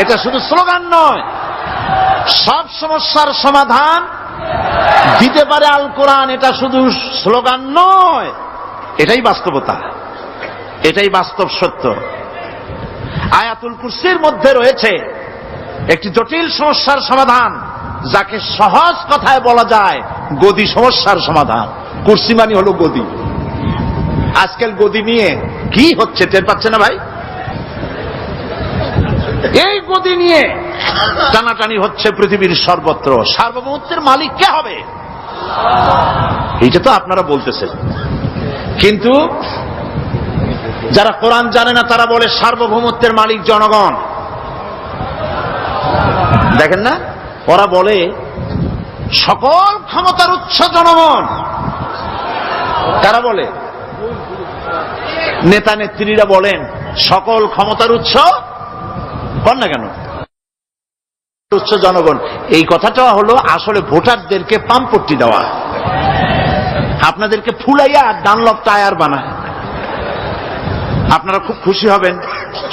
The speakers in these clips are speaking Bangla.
এটা শুধু স্লোগান নয়, সব সমস্যার সমাধান দিতে পারে আল কোরআন। এটা শুধু স্লোগান নয়, এটাই বাস্তবতা, এটাই বাস্তব সত্য। আয়াতুল কুরসির মধ্যে রয়েছে একটি জটিল সমস্যার সমাধান, যাকে সহজ কথায় বলা যায় গদি সমস্যার সমাধান। কুরসি মানে হলো গদি। আজকাল গদি নিয়ে কি হচ্ছে টের পাচ্ছে না ভাই? এই গদি নিয়ে টানাটানি হচ্ছে পৃথিবীর সর্বত্র। সার্বভৌমত্বের মালিক কে হবে? এইটা তো আপনারা বলতেছেন, কিন্তু যারা কোরআন জানে না তারা বলে সার্বভৌমত্বের মালিক জনগণ। দেখেন না, ওরা বলে সকল ক্ষমতার উৎস জনগণ। তারা বলে, নেতা নেত্রীরা বলেন সকল ক্ষমতার উৎস, বল না কেন উৎস জনগণ। এই কথাটা হলো আসলে ভোটারদেরকে পাম্পট্টি দেওয়া, আপনাদেরকে ফুলাইয়া ডানলপ টায়ার বানায়। আপনারা খুব খুশি হবেন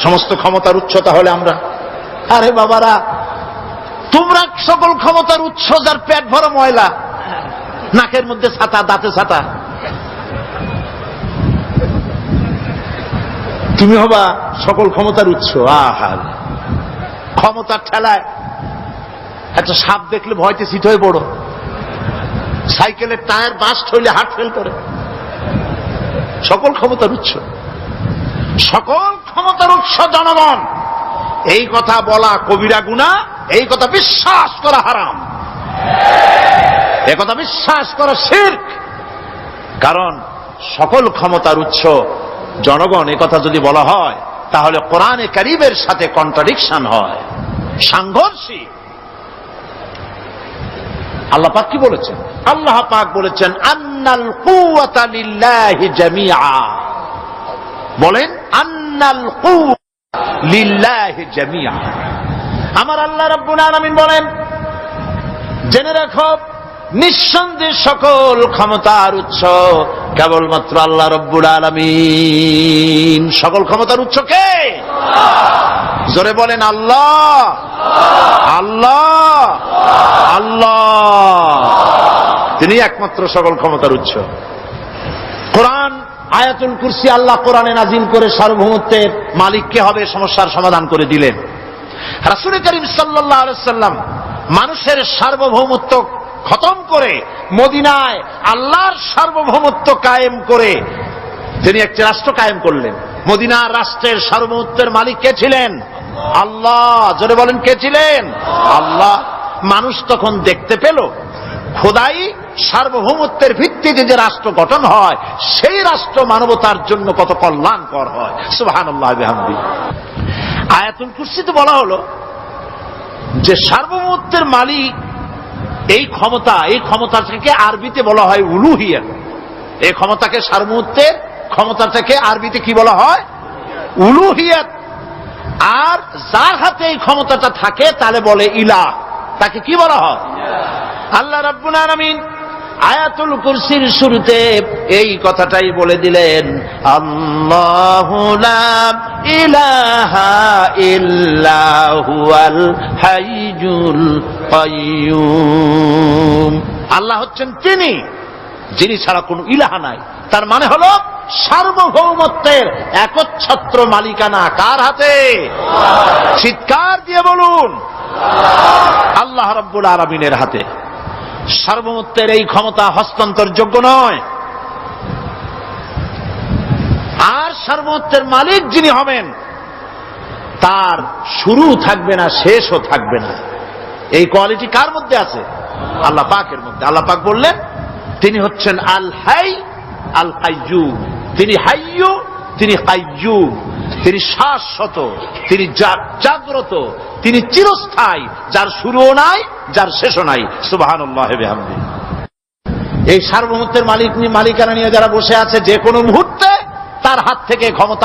সমস্ত ক্ষমতার উৎস তাহলে আমরা। আরে বাবারা, তোমরা সকল ক্ষমতার উৎস যার পেট ভরা ময়লা, নাকের মধ্যে ছাতা, দাঁতে ছাতা, তুমি হবা সকল ক্ষমতার উৎস। আহার ক্ষমতার ঠেলায় একটা সাপ দেখলে ভয়তে সিট হয়ে পড়ো, সাইকেলের টায়ার বাস্ট হইলে হার্ট ফেল করে। সকল ক্ষমতার উৎস, সকল ক্ষমতার উৎস জনগণ, এই কথা বলা কবিরা গুনাহ, এই কথা বিশ্বাস করা হারাম, এই কথা বিশ্বাস করা শিরক। কারণ সকল ক্ষমতার উৎস জনগণ এ কথা যদি বলা হয় তাহলে কোরআনে কারীমের সাথে কন্ট্রাডিকশন হয়, সাংঘর্ষিক। আল্লাহ পাক কি বলেছেন? আল্লাহ পাক বলেছেন আন্নাল কুওয়াতা লিল্লাহি জামিআ। বলেন আন্নাল কুওয়াতা লিল্লাহি জামিআ। আমার আল্লাহ রাব্বুল আলামিন বলেন, জেনে রাখো নিঃসন্দেহে সকল ক্ষমতার উৎস কেবলমাত্র আল্লাহ রাব্বুল আলামিন। সকল ক্ষমতার উৎস কে? জোরে বলেন আল্লাহ, আল্লাহ, আল্লাহ। তিনি একমাত্র সকল ক্ষমতার উৎস। কোরআন আয়াতুল কুরসি আল্লাহ কোরআনে নাজিল করে সার্বভৌমত্বের মালিক কে হবে সমস্যার সমাধান করে দিলেন। রাসূল করিম সাল্লাল্লাহু আলাইহি ওয়াসাল্লাম মানুষের সার্বভৌমত্ব খতম করে মদিনায় আল্লাহর সার্বভৌমত্ব কায়েম করে তিনি একটি রাষ্ট্র কায়েম করলেন। মদিনার রাষ্ট্রের সার্বভৌমত্বের মালিক কে ছিলেন? আল্লাহ। জোরে বলেন কে ছিলেন? আল্লাহ। মানুষ তখন দেখতে পেল খোদাই সার্বভৌমত্বের ভিত্তিতে যে রাষ্ট্র গঠন হয় সেই রাষ্ট্র মানবতার জন্য কত কল্যাণকর হয়। সুবহানাল্লাহ বিহামদি। আয়াতুল কুরসিতে বলা হলো যে সার্বভৌমত্বের মালিক এই ক্ষমতাটাকে আরবিতে বলা হয় উলুহিয়াত। এই ক্ষমতাকে সার্বভৌমত্বের ক্ষমতাটাকে আরবিতে কি বলা হয়? উলুহিয়াত। আর যার হাতে এই ক্ষমতাটা থাকে তাহলে বলে ইলাহ, তাকে কি বলা হয়? আল্লাহ রাব্বুল আলামিন আয়াতুল কুরসির শুরুতে এই কথাটাই বলে দিলেন, আল্লাহু লা ইলাহা ইল্লা হুয়াল হাইয়ুল কাইয়্যুম। আল্লাহ হচ্ছেন তিনি যিনি ছাড়া কোনো ইলাহা নাই। তার মানে হলো সার্বভৌমত্বের একচ্ছত্র মালিকানা কার হাতে? চিৎকার দিয়ে বলুন, আল্লাহ রাব্বুল আলামিনের হাতে। সার্বভৌমত্বের এই ক্ষমতা হস্তান্তরযোগ্য নয়। আর সার্বভৌমত্বের মালিক যিনি হবেন তার শুরু থাকবে না, শেষও থাকবে না। এই কোয়ালিটি কার মধ্যে আছে? আল্লাহ পাকের মধ্যে। আল্লাহ পাক বললেন তিনি হচ্ছেন আল হাই আল কাইয়্যুম। তিনি হাইয়্যু, তিনি কাইয়্যুম। তিনি শাশ্বত, তিনি জাগ্রত, তিনি চিরস্থায়ী, যার শুরুও নাই, যার শেষও নাই। সুবহানাল্লাহ বিহামদি। এই সার্বভৌমত্বের মালিকানা নিয়ে যারা বসে আছে যে কোনো মুহূর্তে তার হাত থেকে ক্ষমতা